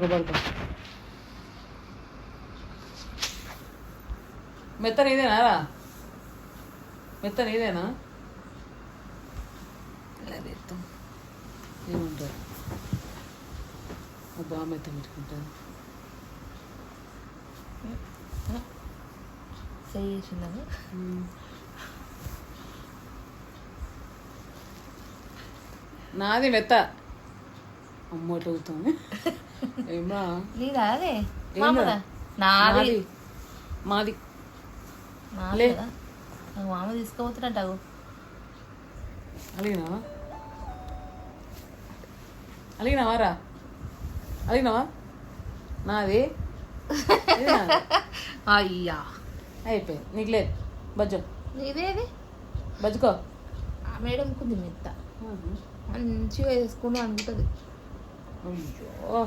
పడుకో. మెత్త నీదేనా రా? మెత్త నీదేనా? లేదు ఏముంటుంది బాగా మెత్త పెట్టుకుంటుంది. చేసిందని నాది మెత్త అమ్మోటి అవుతుంది ఏమా నీదా అదే ఏందా? నాది మాది నాది కదా నాకు మామ తీసుకుపోతున్నట్టు అగు అలిగినావా? అలిగినావా రా? అలిగినావా? నాది ఇది నాది. అయ్యా అయిపోయింది నీకు లేదు బజ్జో నీదేది బజ్జుకో. ఆ మేడం కుంది మెత్త మంచిగా వేసుకుని అనుకుంటుంది. అయ్యో